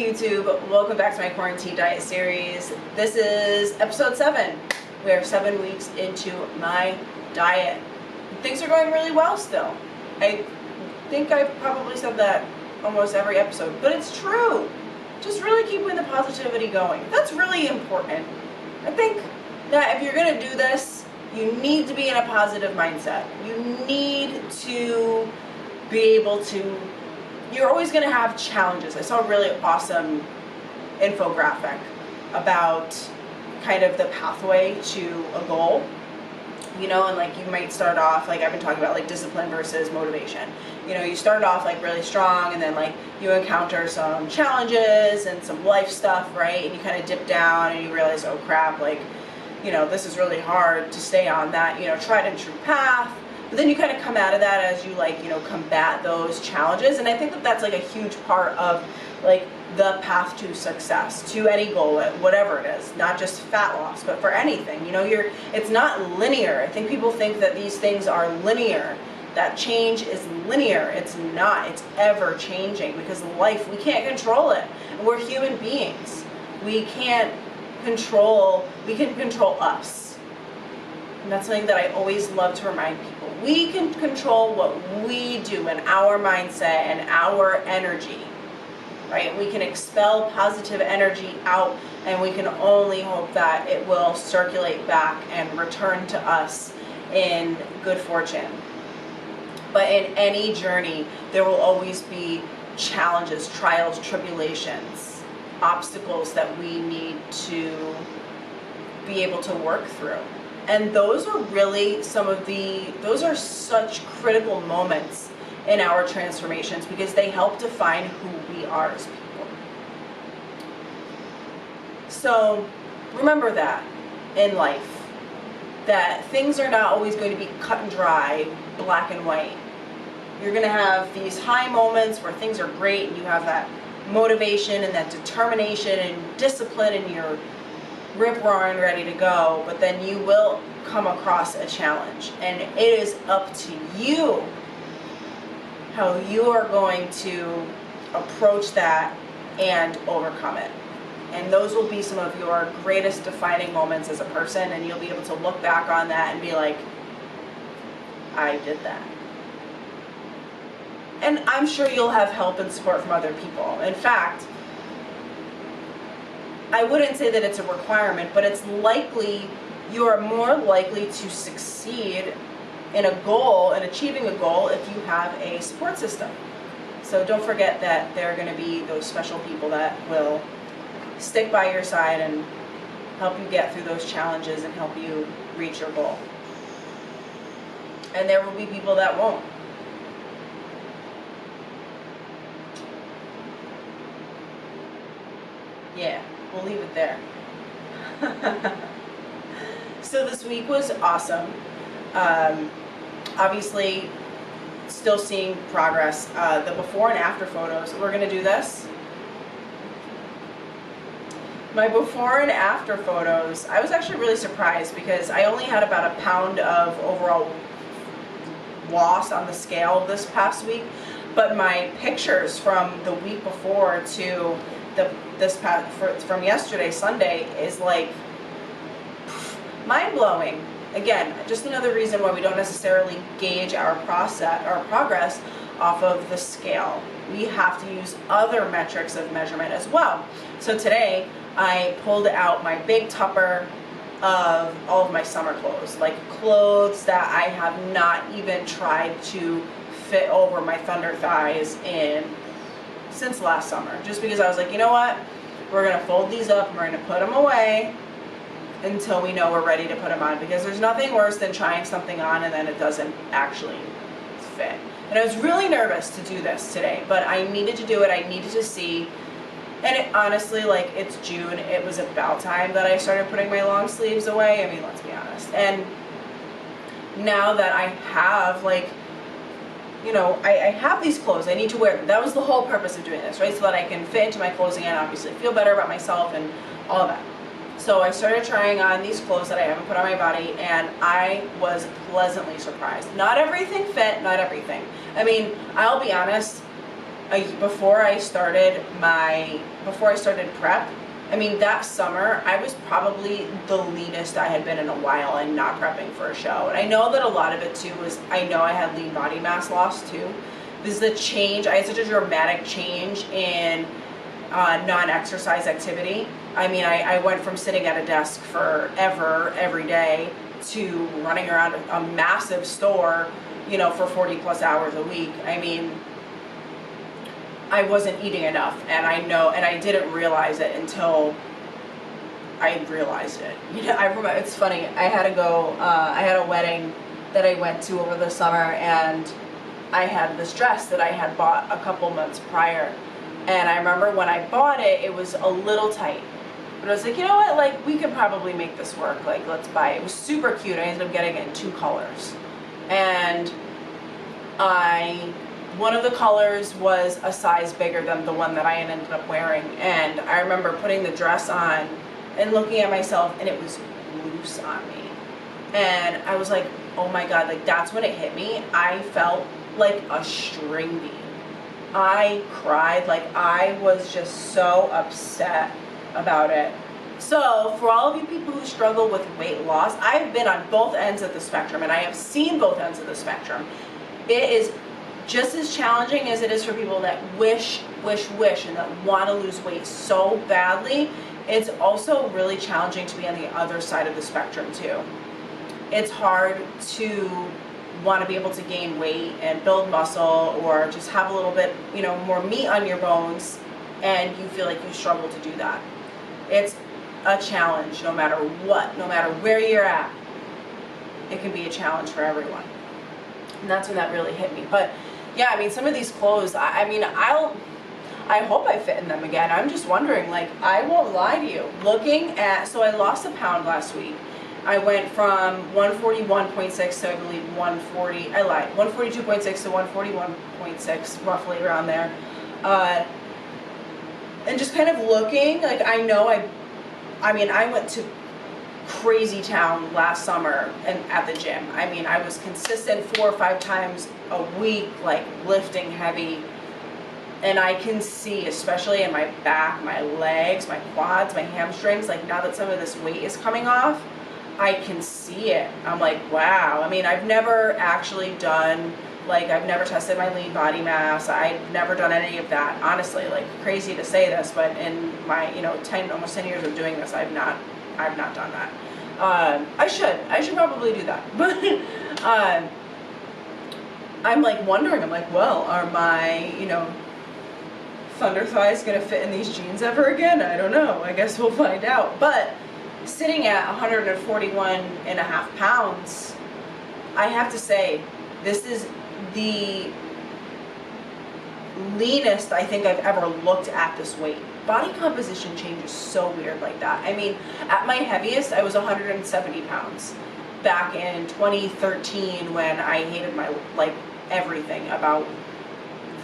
YouTube, welcome back to my quarantine diet series. This is episode 7. We are 7 weeks into my diet. Things are going really well still. I think I probably said that almost every episode, but it's true. Just really keeping the positivity going. That's really important. I think that if you're going to do this, you need to be in a positive mindset. You need to be able to, you're always going to have challenges. I saw a really awesome infographic about kind of the pathway to a goal. You know, and like you might start off, like I've been talking about, like discipline versus motivation. You know, you start off like really strong and then like you encounter some challenges and some life stuff, right? And you kind of dip down and you realize, oh crap, like, you know, this is really hard to stay on that, you know, tried and true path. But then you kind of come out of that as you like, you know, combat those challenges. And I think that that's like a huge part of like the path to success, to any goal, whatever it is, not just fat loss, but for anything. You know, it's not linear. I think people think that these things are linear, that change is linear. It's not. It's ever changing, because life, we can't control it. And we're human beings. We can control us. And that's something that I always love to remind people. We can control what we do and our mindset and our energy. Right? We can expel positive energy out, and we can only hope that it will circulate back and return to us in good fortune. But in any journey, there will always be challenges, trials, tribulations, obstacles that we need to be able to work through. And those are really those are such critical moments in our transformations, because they help define who we are as people. So remember that in life, that things are not always going to be cut and dry, black and white. You're going to have these high moments where things are great and you have that motivation and that determination and discipline and you're rip roaring ready to go, but then you will come across a challenge, and it is up to you how you are going to approach that and overcome it. And those will be some of your greatest defining moments as a person, and you'll be able to look back on that and be like, I did that. And I'm sure you'll have help and support from other people. In fact, I wouldn't say that it's a requirement, but it's likely, you are more likely to succeed in a goal, in achieving a goal, if you have a support system. So don't forget that there are going to be those special people that will stick by your side and help you get through those challenges and help you reach your goal. And there will be people that won't. Yeah, we'll leave it there. So this week was awesome. Obviously, still seeing progress. The before and after photos, we're going to do this. My before and after photos, I was actually really surprised because I only had about a pound of overall loss on the scale this past week, but my pictures from the week before to from yesterday, Sunday, is like mind-blowing. Again, just another reason why we don't necessarily gauge our progress off of the scale. We have to use other metrics of measurement as well. So today, I pulled out my big tupper of all of my summer clothes, like clothes that I have not even tried to fit over my thunder thighs since last summer. Just because I was like, you know what? We're going to fold these up and we're going to put them away until we know we're ready to put them on, because there's nothing worse than trying something on and then it doesn't actually fit. And I was really nervous to do this today, but I needed to do it. I needed to see. And it, honestly, like, it's June. It was about time that I started putting my long sleeves away. I mean, let's be honest. And now that I have, like, you know, I have these clothes, I need to wear them. That was the whole purpose of doing this, right? So that I can fit into my clothes again, obviously feel better about myself and all of that. So I started trying on these clothes that I haven't put on my body, and I was pleasantly surprised. Not everything fit, not everything. I mean, I'll be honest, before I started prep, I mean, that summer, I was probably the leanest I had been in a while and not prepping for a show. And I know that a lot of it too was, I know I had lean body mass loss too. This is the change, I had such a dramatic change in non-exercise activity. I mean, I went from sitting at a desk forever, every day, to running around a massive store, you know, for 40 plus hours a week. I mean, I wasn't eating enough, and I know, and I didn't realize it until I realized it. You know, I remember, it's funny, I had a wedding that I went to over the summer, and I had this dress that I had bought a couple months prior, and I remember when I bought it, it was a little tight, but I was like, you know what, like, we can probably make this work, like, let's buy it. It was super cute. I ended up getting it in 2 colors, and one of the colors was a size bigger than the one that I had ended up wearing, and I remember putting the dress on and looking at myself, and it was loose on me, and I was like, oh my god, like, that's when it hit me. I felt like a string bean. I cried, like, I was just so upset about it. So for all of you people who struggle with weight loss, I've been on both ends of the spectrum, and I have seen both ends of the spectrum. It is just as challenging as it is for people that wish, and that want to lose weight so badly. It's also really challenging to be on the other side of the spectrum too. It's hard to want to be able to gain weight and build muscle, or just have a little bit, you know, more meat on your bones, and you feel like you struggle to do that. It's a challenge no matter what, no matter where you're at. It can be a challenge for everyone. And that's when that really hit me. But yeah, I mean, some of these clothes, I hope I fit in them again. I'm just wondering, like, I won't lie to you. So I lost a pound last week. I went from 141.6 to, I believe, 140, I lied, 142.6 to 141.6, roughly around there. And just kind of looking, like, I know I went to crazy town last summer and at the gym. I mean, I was consistent 4 or 5 times a week, like, lifting heavy, and I can see, especially in my back, my legs, my quads, my hamstrings, like, now that some of this weight is coming off, I can see it. I'm like, wow. I mean, I've never actually done, like, I've never tested my lean body mass. I've never done any of that, honestly. Like, crazy to say this, but in my, you know, almost 10 years of doing this, I've not done that. I should probably do that. But I'm like wondering, I'm like, well, are my, you know, thunder thighs gonna fit in these jeans ever again? I don't know. I guess we'll find out. But sitting at 141.5 pounds, I have to say, this is the leanest I think I've ever looked at this weight. Body composition changes so weird like that. I mean, at my heaviest, I was 170 pounds back in 2013 when I hated my, like, everything about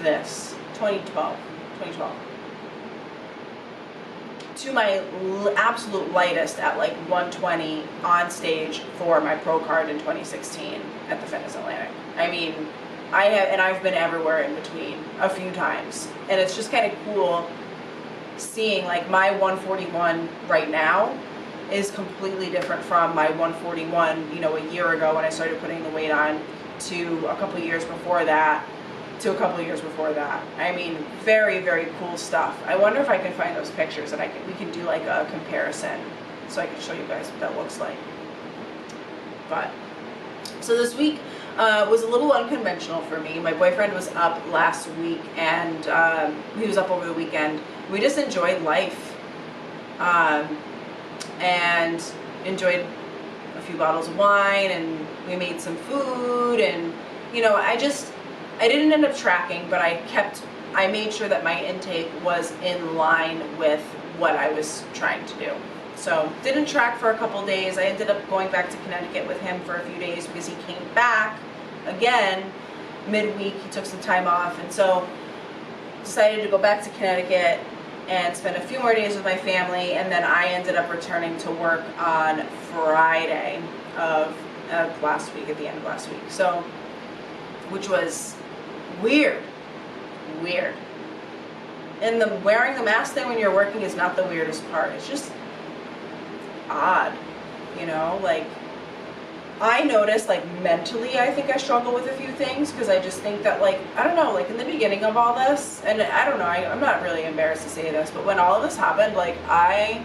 this. 2012. To my absolute lightest at like 120 on stage for my pro card in 2016 at the Fitness Atlantic. I mean, I've been everywhere in between a few times, and it's just kind of cool seeing, like, my 141 right now is completely different from my 141, you know, a year ago when I started putting the weight on, to a couple years before that, to a couple of years before that. I mean, very, very cool stuff. I wonder if I can find those pictures and we can do like a comparison so I can show you guys what that looks like. But, so this week was a little unconventional for me. My boyfriend was up last week, and he was up over the weekend. We just enjoyed life, and enjoyed a few bottles of wine, and we made some food, and, you know, I didn't end up tracking, but I made sure that my intake was in line with what I was trying to do. So didn't track for a couple days. I ended up going back to Connecticut with him for a few days because he came back again midweek. He took some time off, and so decided to go back to Connecticut and spend a few more days with my family, and then I ended up returning to work on Friday of last week, at the end of last week. So, which was weird. And the wearing the mask thing when you're working is not the weirdest part. It's just odd, you know, like I noticed like mentally I think I struggle with a few things because I just think that like, I don't know, like in the beginning of all this, and I don't know, I'm not really embarrassed to say this, but when all of this happened, like I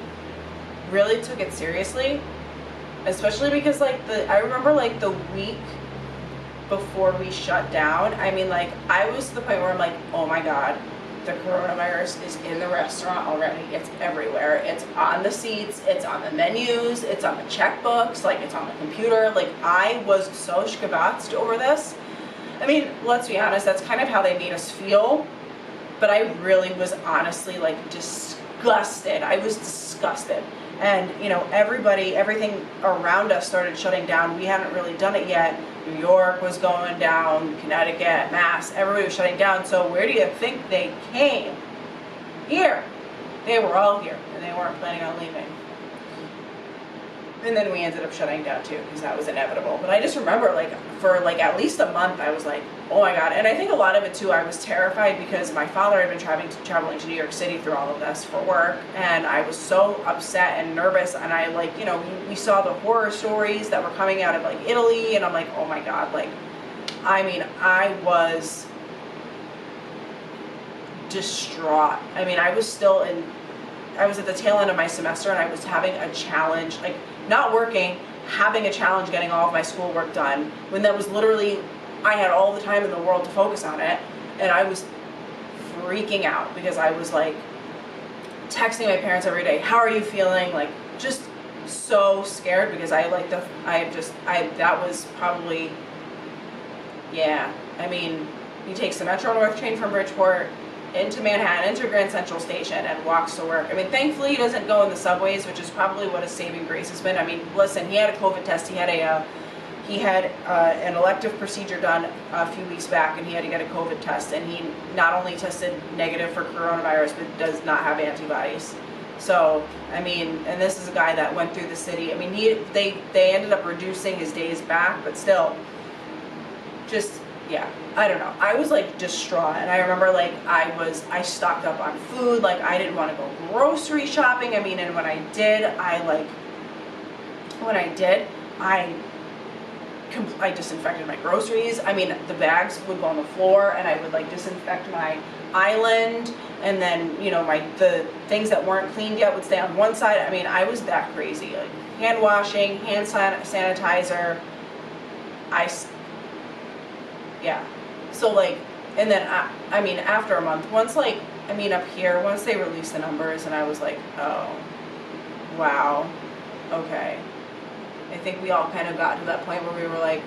really took it seriously, especially because like I remember like the week before we shut down, I mean like I was to the point where I'm like, oh my God, the coronavirus is in the restaurant already. It's everywhere. It's on the seats. It's on the menus. It's on the checkbooks. Like it's on the computer. Like I was so shkabatzed over this. I mean, let's be honest. That's kind of how they made us feel. But I really was honestly like disgusted. I was disgusted. And you know, everything around us started shutting down. We hadn't really done it yet. New York was going down, Connecticut, Mass, everybody was shutting down. So where do you think they came? Here. They were all here, and they weren't planning on leaving. And then we ended up shutting down too, because that was inevitable. But I just remember like for like at least a month I was like, oh my God. And I think a lot of it too, I was terrified because my father had been traveling to New York City through all of this for work, and I was so upset and nervous, and I like, you know, we saw the horror stories that were coming out of like Italy, and I'm like, oh my God, like, I mean, I was distraught. I mean, I was at the tail end of my semester, and I was having a challenge, like not working, having a challenge getting all of my schoolwork done, when that was literally, I had all the time in the world to focus on it, and I was freaking out because I was like texting my parents every day, how are you feeling? Like just so scared because that was probably, yeah, I mean, he takes the Metro North train from Bridgeport into Manhattan, into Grand Central Station, and walks to work. I mean, thankfully he doesn't go in the subways, which is probably what his saving grace has been. I mean, listen, he had a COVID test. He had an elective procedure done a few weeks back, and he had to get a COVID test, and he not only tested negative for coronavirus, but does not have antibodies. So, I mean, and this is a guy that went through the city. I mean, they ended up reducing his days back, but still, just, yeah, I don't know. I was like distraught, and I remember like I stocked up on food. Like I didn't want to go grocery shopping. I mean, and when I did, I disinfected my groceries. I mean, the bags would go on the floor, and I would like disinfect my island, and then, you know, the things that weren't cleaned yet would stay on one side. I mean, I was that crazy. Like hand washing, hand sanitizer. Yeah. So like, and then I mean, after a month, once up here, once they released the numbers, and I was like, oh, wow, okay. I think we all kind of got to that point where we were like,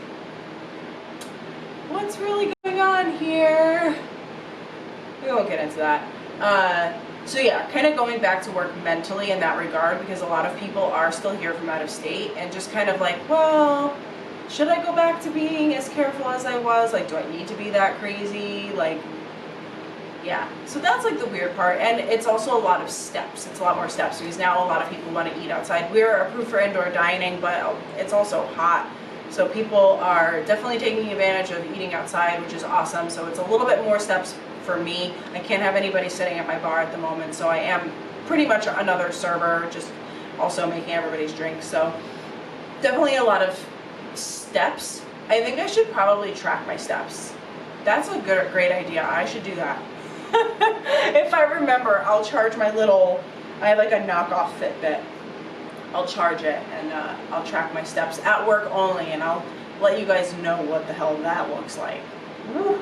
what's really going on here? We won't get into that. So yeah, kind of going back to work mentally in that regard, because a lot of people are still here from out of state, and just kind of like, well, should I go back to being as careful as I was? Like, do I need to be that crazy? Like, yeah. So that's like the weird part. And it's also a lot of steps. It's a lot more steps because now a lot of people want to eat outside. We're approved for indoor dining, but it's also hot. So people are definitely taking advantage of eating outside, which is awesome. So it's a little bit more steps for me. I can't have anybody sitting at my bar at the moment. So I am pretty much another server, just also making everybody's drinks. So definitely a lot of steps. I think I should probably track my steps. That's a great idea. I should do that. If I remember, I'll charge I have like a knockoff Fitbit. I'll charge it, and I'll track my steps at work only, and I'll let you guys know what the hell that looks like. Woo.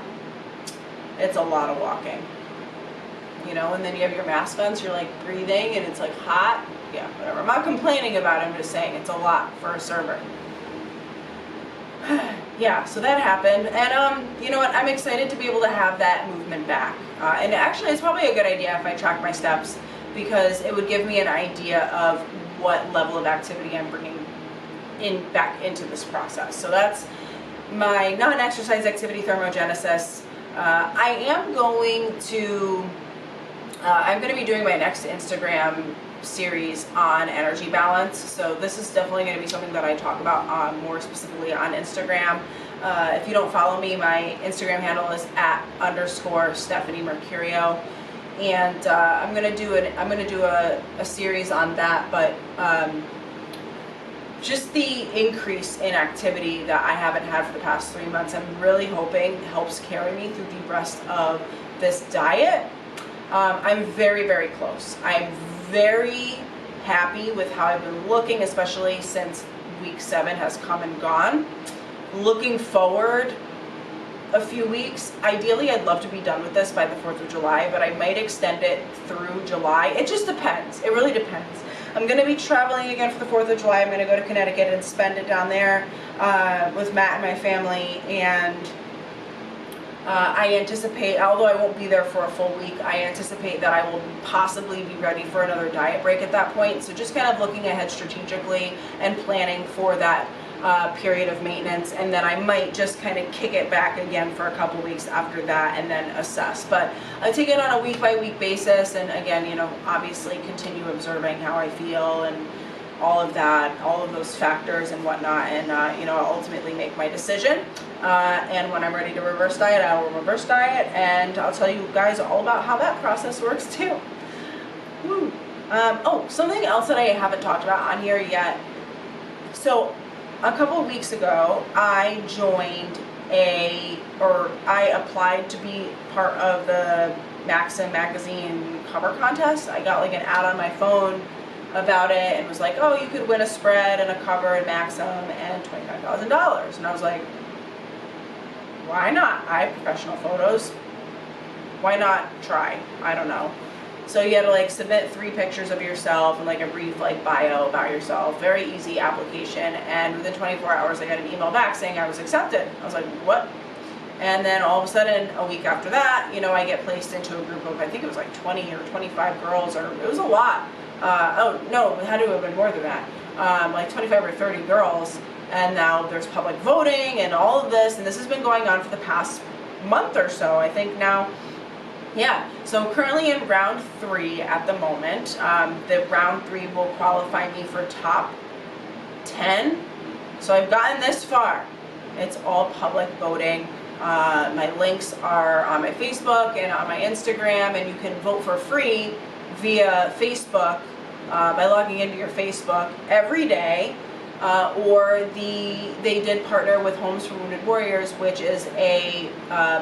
It's a lot of walking. You know, and then you have your mask on, so you're like breathing, and it's like hot. Yeah, whatever. I'm not complaining about it, I'm just saying it's a lot for a server. Yeah, so that happened, and you know what, I'm excited to be able to have that movement back, and actually it's probably a good idea if I track my steps, because it would give me an idea of what level of activity I'm bringing back into this process. So that's my non-exercise activity thermogenesis. I'm going to be doing my next Instagram series on energy balance, so this is definitely going to be something that I talk about more specifically on Instagram. If you don't follow me, my Instagram handle is @_Stephanie Mercurio. and I'm gonna do a series on that. But just the increase in activity that I haven't had for the past 3 months, I'm really hoping helps carry me through the rest of this diet. I'm very, very close. I'm very happy with how I've been looking, especially since week 7 has come and gone. Looking forward a few weeks. Ideally, I'd love to be done with this by the 4th of July, but I might extend it through July. It just depends. It really depends. I'm going to be traveling again for the 4th of July. I'm going to go to Connecticut and spend it down there with Matt and my family. And I anticipate, although I won't be there for a full week, I anticipate that I will possibly be ready for another diet break at that point. So just kind of looking ahead strategically and planning for that period of maintenance, and then I might just kind of kick it back again for a couple weeks after that and then assess. But I take it on a week-by-week basis, and again, you know, obviously continue observing how I feel and all of that, all of those factors and whatnot, and you know, I'll ultimately make my decision. And when I'm ready to reverse diet, I will reverse diet, and I'll tell you guys all about how that process works too. Woo. Oh, something else that I haven't talked about on here yet. So a couple of weeks ago, I applied to be part of the Maxim magazine cover contest. I got like an ad on my phone about it and was like, oh, you could win a spread and a cover in Maxim and $25,000. And I was like, why not? I have professional photos. Why not try? I don't know. So you had to like submit 3 pictures of yourself and like a brief like bio about yourself. Very easy application, and within 24 hours I got an email back saying I was accepted. I was like, what? And then all of a sudden, a week after that, you know, I get placed into a group of, I think it was like 20 or 25 girls, or it was a lot. Oh no, it had to have been more than that. Like 25 or 30 girls, and now there's public voting and all of this, and this has been going on for the past month or so, I think now. Yeah, so I'm currently in round 3 at the moment. The round 3 will qualify me for top 10. So I've gotten this far. It's all public voting. My links are on my Facebook and on my Instagram, and you can vote for free via Facebook by logging into your Facebook every day. Or they did partner with Homes for Wounded Warriors, which is a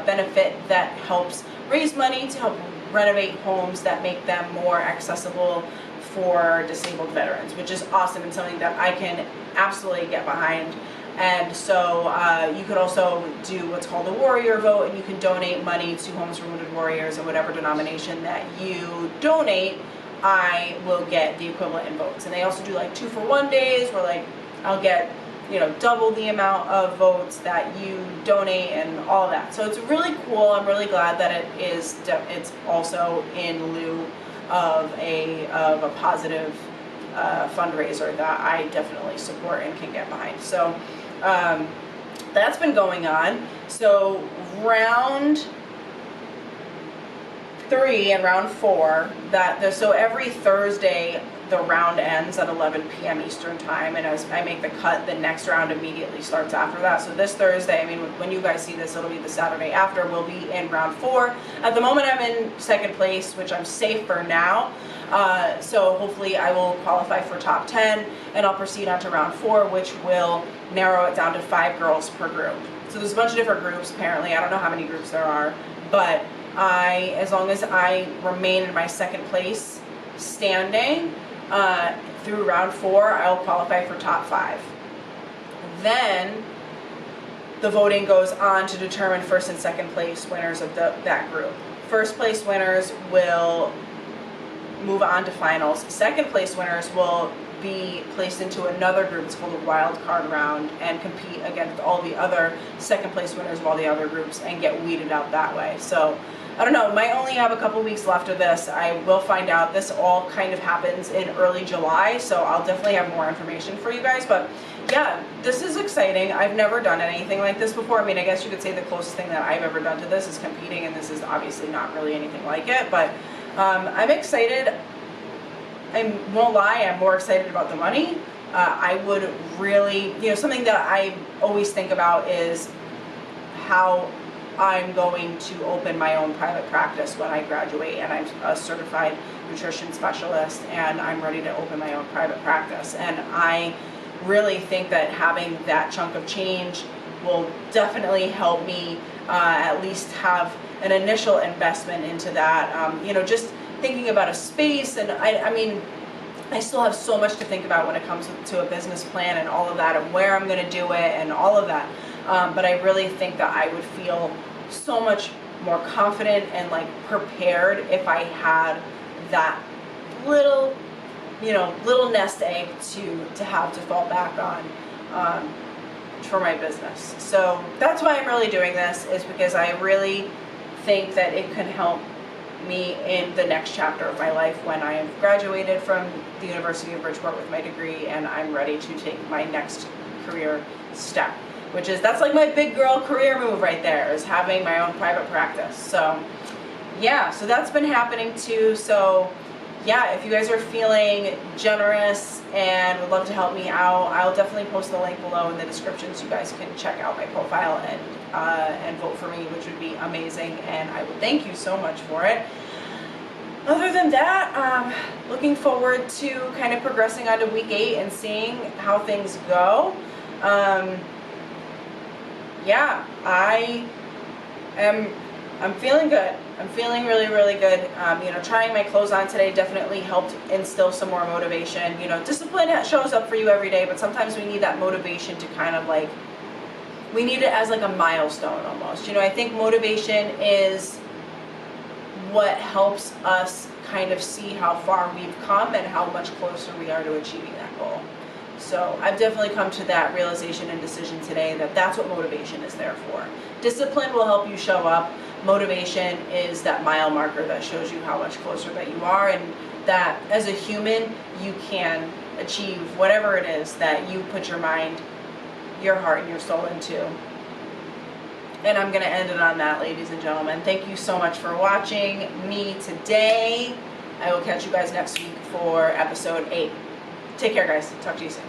benefit that helps raise money to help renovate homes that make them more accessible for disabled veterans, which is awesome and something that I can absolutely get behind. And so you could also do what's called a warrior vote, and you can donate money to Homes for Wounded Warriors, and whatever denomination that you donate, I will get the equivalent in votes. And they also do like 2-for-1 days where like I'll get, you know, double the amount of votes that you donate and all of that. So it's really cool. I'm really glad that it's also in lieu of a positive fundraiser that I definitely support and can get behind. So that's been going on. So round 3 and round 4, so every Thursday the round ends at 11 p.m. Eastern time, and as I make the cut, the next round immediately starts after that. So this Thursday, I mean, when you guys see this, it'll be the Saturday after, we'll be in round 4. At the moment, I'm in 2nd place, which I'm safe for now. So hopefully I will qualify for top 10, and I'll proceed on to round 4, which will narrow it down to 5 girls per group. So there's a bunch of different groups, apparently. I don't know how many groups there are, but as long as I remain in my 2nd place standing through round 4, I'll qualify for top 5. Then the voting goes on to determine 1st and 2nd place winners of that group. 1st place winners will move on to finals. 2nd place winners will be placed into another group. It's called a wild card round, and compete against all the other 2nd place winners of all the other groups and get weeded out that way. So I don't know, might only have a couple weeks left of this. I will find out. This all kind of happens in early July, so I'll definitely have more information for you guys. But yeah, this is exciting. I've never done anything like this before. I mean, I guess you could say the closest thing that I've ever done to this is competing, and this is obviously not really anything like it, but I'm excited. I won't lie, I'm more excited about the money. I would really, something that I always think about is how I'm going to open my own private practice when I graduate and I'm a certified nutrition specialist and I'm ready to open my own private practice. And I really think that having that chunk of change will definitely help me at least have an initial investment into that. You know, just thinking about a space, and I mean, I still have so much to think about when it comes to a business plan and all of that, and where I'm going to do it and all of that. But I really think that I would feel so much more confident and like prepared if I had that little, you know, little nest egg to have to fall back on for my business. So that's why I'm really doing this, is because I really think that it can help me in the next chapter of my life when I have graduated from the University of Bridgeport with my degree and I'm ready to take my next career step, which is, that's like my big girl career move right there, is having my own private practice. So yeah, so that's been happening too. So yeah, if you guys are feeling generous and would love to help me out, I'll definitely post the link below in the description so you guys can check out my profile and vote for me, which would be amazing, and I would thank you so much for it. Other than that, looking forward to kind of progressing on to week 8 and seeing how things go. Yeah, I'm feeling good. I'm feeling really, really good. You know, trying my clothes on today definitely helped instill some more motivation. You know, discipline shows up for you every day, but sometimes we need that motivation to kind of like, we need it as like a milestone almost. You know, I think motivation is what helps us kind of see how far we've come and how much closer we are to achieving that goal. So I've definitely come to that realization and decision today that that's what motivation is there for. Discipline will help you show up. Motivation is that mile marker that shows you how much closer that you are, and that as a human you can achieve whatever it is that you put your mind, your heart, and your soul into. And I'm going to end it on that, ladies and gentlemen. Thank you so much for watching me today. I will catch you guys next week for episode 8. Take care, guys. Talk to you soon.